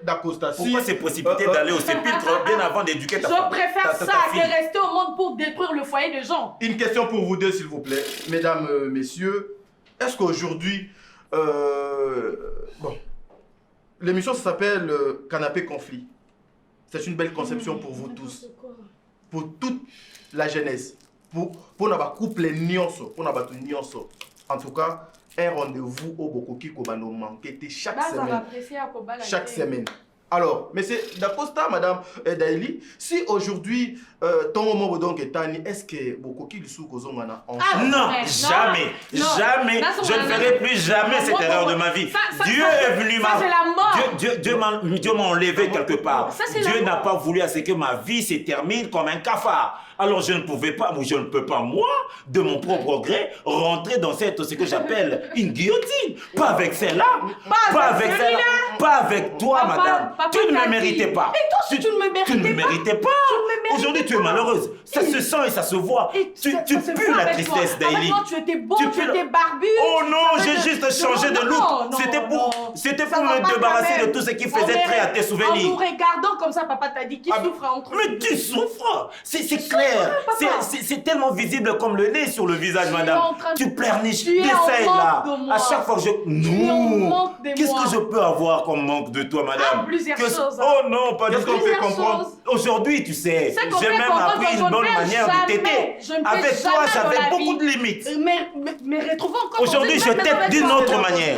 d'Acosta. Pourquoi c'est précipité d'aller au sépulcre bien avant d'éduquer ta fille? Je préfère ça que rester au monde pour détruire le foyer des gens. Une question pour vous deux, s'il vous plaît. Mesdames, messieurs, est-ce qu'aujourd'hui... bon, l'émission s'appelle Canapé Conflit. C'est une belle conception pour vous tous. Pour toute la jeunesse. Pour notre couple nyonso. Pour notre nyonso. En tout cas, un rendez-vous au Bokoki Kobano manqué chaque semaine. Chaque semaine. Alors, monsieur Dacosta, madame Daïli, si aujourd'hui, ton moment est tani, est-ce que Bokoki Lissou Kozongana en non, jamais, jamais, je ne ferai plus jamais cette erreur de ma vie. Dieu est venu Dieu m'a enlevé quelque part. Dieu n'a pas voulu à ce que ma vie se termine comme un cafard. Alors je ne pouvais pas, je ne peux pas, moi, de mon propre gré, rentrer dans ce que j'appelle une guillotine. Pas avec celle-là, pas avec celle-là, pas avec toi, madame. Tu ne me méritais pas. Et toi, tu ne me méritais pas. Aujourd'hui, tu es malheureuse. Ça se sent et ça se voit. Tu pues la tristesse, Daïli. Tu étais beau, tu étais barbu. Oh non, j'ai juste changé de look. C'était pour me débarrasser de tout ce qui faisait trait à tes souvenirs. En nous regardant comme ça, papa t'a dit qui souffre entre nous. Mais tu souffres. C'est clair. C'est tellement visible comme le nez sur le visage, madame. Tu pleurniches de ça et là. À chaque fois que je... Non. Qu'est-ce que je peux avoir comme manque de toi, madame? Plusieurs choses. Oh non, pas du tout. Qu'est-ce qu'on peut comprendre? Aujourd'hui, tu sais, j'ai même appris une bonne manière de t'aider. Avec toi, j'avais beaucoup de limites. Mais retrouvons encore... Aujourd'hui, je t'aide d'une autre manière.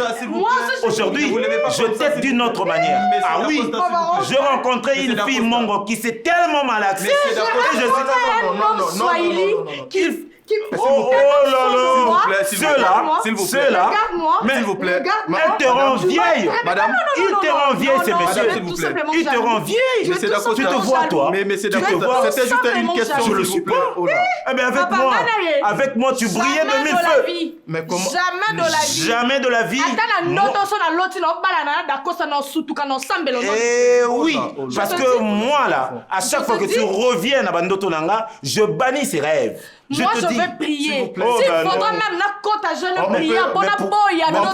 Aujourd'hui, je t'aide d'une autre manière. Ah oui, j'ai rencontré une fille mongo qui s'est tellement malaxée. Et je suis... Swahili qui oh là là, ceux-là, mais s'il vous plaît, elle te rend vieille, madame, il te rend vieille ces messieurs, s'il vous plaît, il te rend vieille, tu te vois toi, mais c'est d'accord, c'était juste une question, je le suis pas, eh bien avec moi tu brillais de mille feux, mais comment, jamais de la vie, eh oui, parce que moi là, à chaque fois que tu reviens à Bandoto Nanga, je bannis ces rêves. Moi, je vais prier. S'il faudra même la côte à jeune prier, on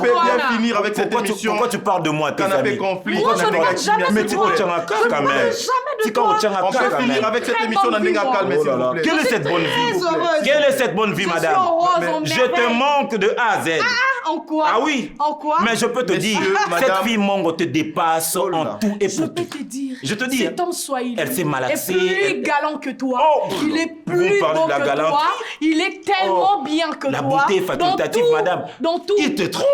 peut bien finir avec cette émission. Pourquoi tu parles de moi, tes amis? Conflit. Moi, je ne parle jamais mais de tu toi. retiens un cas quand même. Jamais de toi. On peut finir avec cette émission dans Nenga Calme, s'il vous plaît. Quelle est cette bonne vie? heureuse. Quelle est cette bonne vie, madame? Je te manque de A à Z. En quoi? Ah oui. En quoi? Mais je peux te dire, cette fille Mongo te dépasse en tout et Je pour peux tout. te dire. Je te dis. Cet homme swahili. Elle s'est malaxée. Est plus galant que toi. Oh, il est vous me plus parlez beau de la que galanterie. toi. Il est tellement bien que La toi. beauté est facultative, Dans tout, madame. Dans tout. Il te trompe.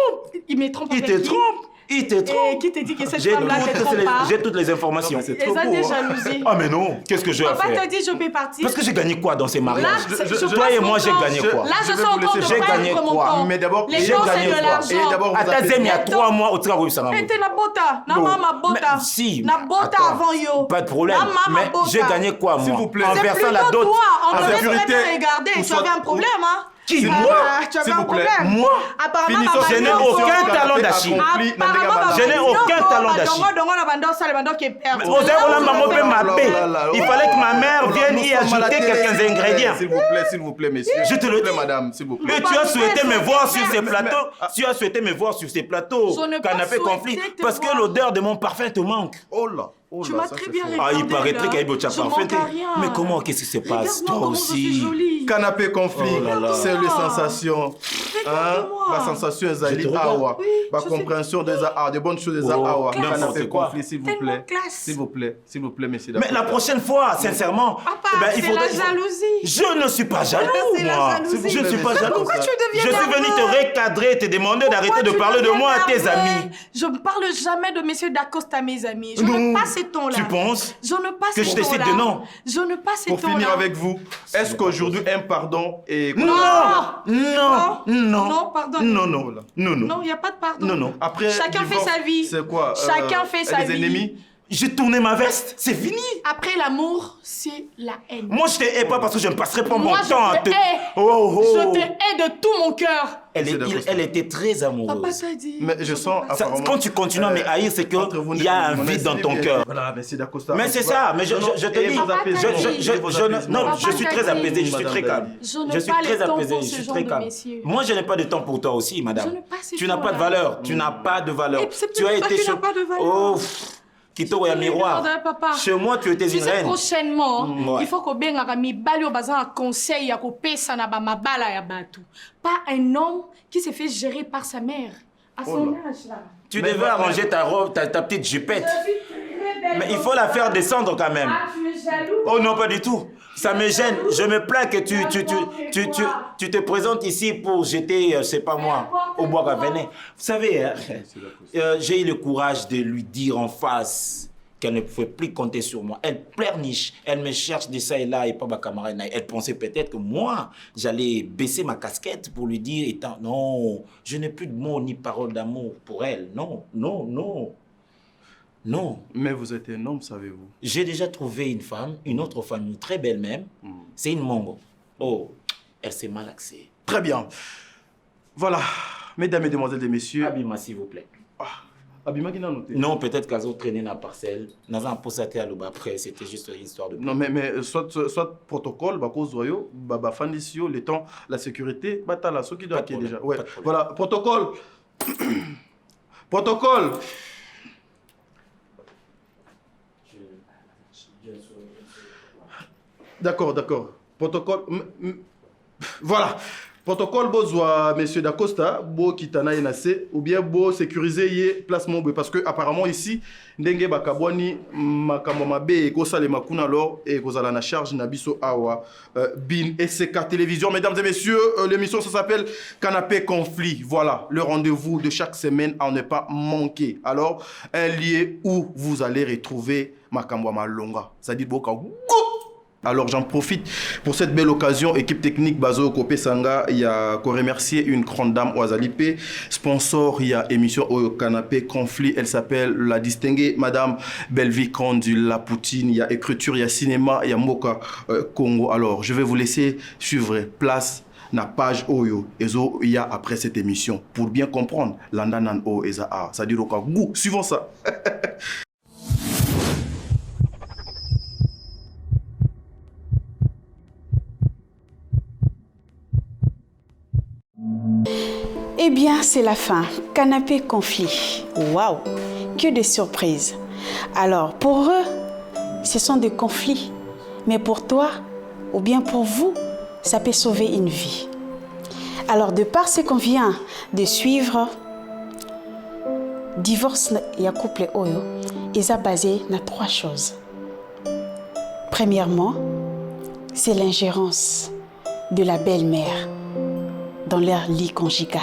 Il me trompe Il avec te qui? trompe. Il te trompe. Et qui te dit que cette J'ai femme-là te trompe pas? j'ai toutes les informations. C'est Et trop ça beau, des hein. jalousies. Ah mais non, qu'est-ce que je vais Papa faire? t'a dit je peux partir. Parce que j'ai gagné quoi dans ces mariages? Là, Toi et moi, j'ai gagné quoi? Là, je Je suis vais en vous train de laisser. J'ai gagné perdre mon quoi? temps. Mais d'abord, Les j'ai gens, gagné c'est de quoi? l'argent. Et d'abord, vous Attends, appelez- il y a 3 mois au travail, ça Et t'es la bota. Na Non. mama bota. Mais si. Na bota Attends, avant yo. Pas de problème. Na mama Mais bota. j'ai gagné quoi, moi? S'il vous plaît. En C'est versant la plutôt dot. toi. On En devait versant- très bien regarder. ou Tu soit- avais un problème, hein? Qui, S'il moi? vous plaît. Tu avais S'il un vous plaît. problème. Moi? Apparemment, Finissons ma Je n'ai bande- aucun talent d'Achille. Je n'ai aucun talent d'Achille. Oh, Il fallait que ma mère vienne y ajouter quelques ingrédients. S'il vous plaît, messieurs. Je te le S'il vous plaît, dis. madame, s'il vous plaît. Mais tu as souhaité me voir sur ces Mais- plateaux. Tu as souhaité me voir sur ces plateaux. Je n'ai pas Canapé souhaité conflit. te Parce que voir. l'odeur de mon parfum te manque. Oh là. Oh Tu là, m'as ça, très c'est bien fort. regardé. Ah, il paraîtrait qu'il y a eu Je manque à rien. Mais comment, qu'est-ce qui se passe? Regarde-moi Toi comment je suis aussi. jolie. Canapé conflit, Oh là là. c'est les sensations. Regarde-moi. Ma sensation est Je te Zali regarde. Awa. Oui, Ma je compréhension des Awa, des bonnes choses des Oh, Awa. n'importe Canapé quoi. conflit, s'il vous Tellement plaît. classe. S'il vous plaît, messieurs. Mais la prochaine fois, sincèrement, Papa, eh ben, c'est la jalousie. Je ne suis pas jaloux, C'est la moi. jalousie. Je ne suis pas Mais jaloux. pourquoi tu deviens Je suis venu te nerveux? recadrer et te demander d'arrêter Pourquoi de tu parler de deviens moi à tes nerveux? amis. Je ne parle jamais de Monsieur Dacosta à mes amis. Je Non. ne passe ces tons-là. Tu penses Je ne passe que ces je décide tons-là. de non? Je ne passe ces Pour tons-là. finir avec vous, est-ce qu'aujourd'hui un pardon est... Non, non, non. Non, pardon. Non, non, non, Non, non. il n'y a pas de pardon. Non, non. Après, Chacun fait divorce, sa vie. C'est quoi Chacun fait sa les vie. ennemis? J'ai tourné ma veste, c'est fini. Après l'amour, c'est la haine. Moi, je te hais pas parce que je ne passerai pas mon Moi, je temps à te te... hais. Oh, oh. Je te hais de tout mon cœur. Elle était très Papa amoureuse. t'a dit. Mais je sens Ça, apparemment... quand tu continues à me haïr, c'est entre vous, qu'il y a un on vide dans essayé ton bien. cœur. Voilà, merci Dacosta. Mais c'est ça, mais je te Et dis, vos apaisements. non, Papa je suis très t'a dit. apaisé, je suis très calme. Je n'ai Je suis pas le très temps apaisé, pour je ce suis genre très de calme. messieurs. Moi, je n'ai pas de temps pour toi aussi, madame. Je n'ai pas ce Tu n'as pas de temps-là. valeur, tu n'as pas de valeur. Et c'est Tu as peut-être été toi qui chez... n'as pas de valeur. Oh, Kitoko et un miroir. Regarde, papa. Chez moi, tu étais Tu une sais, reine. prochainement, Ouais. il faut que bengaka mibali oyo baza na conseil ya kopesa na bamabala ya bato. Pas un homme qui se fait gérer par sa mère. À son âge, là. Tu devais arranger ta robe, ta petite jupette. Mais il faut la faire descendre quand même. Ah, tu es jaloux? Oh non, pas du tout. Ça me gêne. Je me plains que tu te présentes ici pour jeter, je sais pas moi, au bois à venin. Vous savez, hein, j'ai eu le courage de lui dire en face qu'elle ne pouvait plus compter sur moi. Elle pleurniche, elle me cherche de ça et là et pas ma camarade. Elle pensait peut-être que moi, j'allais baisser ma casquette pour lui dire, étant, non, je n'ai plus de mots ni paroles d'amour pour elle. Non, non, non. Non. Mais vous êtes un homme, savez-vous. J'ai déjà trouvé une femme, une autre femme, une très belle même. C'est une Mongo. Oh, elle s'est malaxée. Très bien. Voilà, mesdames, mesdemoiselles et messieurs. Abima, s'il vous plaît. Abima qui n'a noté. Non, peut-être qu'elles ont traîné dans la parcelle. Nous avons posé à l'eau après, c'était juste une histoire de... Non, mais soit protocole, bah, cause royaux, bah, fandisio, le temps, la sécurité, bah, t'as là, ceux qui doivent Pas de déjà. problème, Ouais. pas de problème. Voilà, protocole. Protocole. D'accord. Protocole. Voilà. Protocole besoin monsieur Dacosta, beau kitana yenase ou bien beau sécuriser yé placement parce que apparemment ici ndenge bakabwani makambo mabe ko sale makuna alors et ko zala na charge na biso awa bin SK télévision. Mesdames et messieurs, l'émission ça s'appelle Canapé conflit. Voilà, le rendez-vous de chaque semaine à ne pas manquer. Alors un lieu où vous allez retrouver makambo malonga. Ça dit boka. Alors j'en profite pour cette belle occasion, équipe technique Bazo Kopé Sanga, il y a qu'on remercier une grande dame Oazalipe, sponsor, il y a émission au Canapé Conflit, elle s'appelle la distinguée Madame Belvi Kandu La Poutine, il y a écriture, il y a cinéma, il y a Moka Congo. Alors je vais vous laisser suivre place na page Oyo Ezo il y a après cette émission pour bien comprendre l'andanan O Eza A, ça dit au goût, suivons ça. Eh bien, c'est la fin. Canapé conflit. Waouh, que de surprises. Alors, pour eux, ce sont des conflits. Mais pour toi, ou bien pour vous, ça peut sauver une vie. Alors, de par ce qu'on vient de suivre, divorce et couple oyo, ils sont basés sur 3 choses. Premièrement, c'est l'ingérence de la belle-mère dans leur lit conjugal,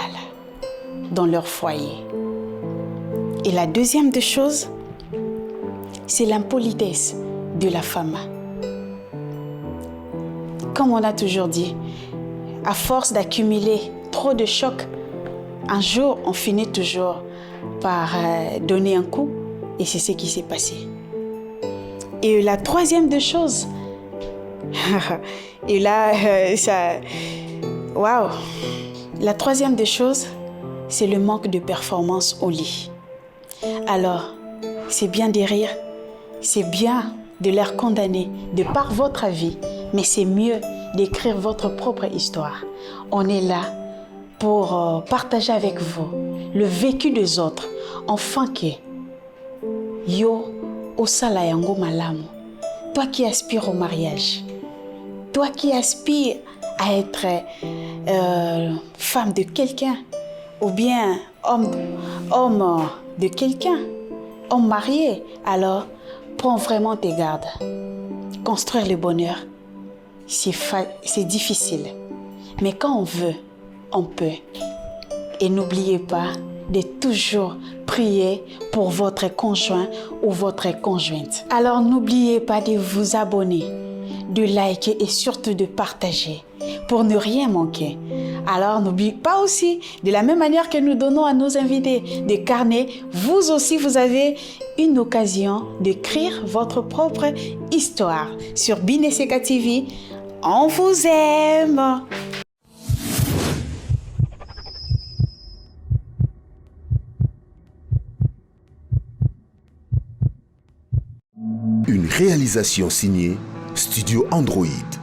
dans leur foyer. Et la deuxième des choses, c'est l'impolitesse de la femme. Comme on a toujours dit, à force d'accumuler trop de chocs, un jour, on finit toujours par donner un coup, et c'est ce qui s'est passé. Et la troisième des choses, et là, waouh! La troisième des choses, c'est le manque de performance au lit. Alors, c'est bien de rire, c'est bien de leur condamner de par votre avis, mais c'est mieux d'écrire votre propre histoire. On est là pour partager avec vous le vécu des autres, enfin que yo osala yango malamu. Toi qui aspires au mariage, toi qui aspires à être femme de quelqu'un, ou bien homme de quelqu'un, homme marié, alors prends vraiment tes gardes. Construire le bonheur, c'est difficile. Mais quand on veut, on peut. Et n'oubliez pas de toujours prier pour votre conjoint ou votre conjointe. Alors n'oubliez pas de vous abonner, de liker et surtout de partager pour ne rien manquer. Alors n'oubliez pas aussi, de la même manière que nous donnons à nos invités des carnets, vous aussi vous avez une occasion d'écrire votre propre histoire sur Bineseka TV. On vous aime! Une réalisation signée Studio Android.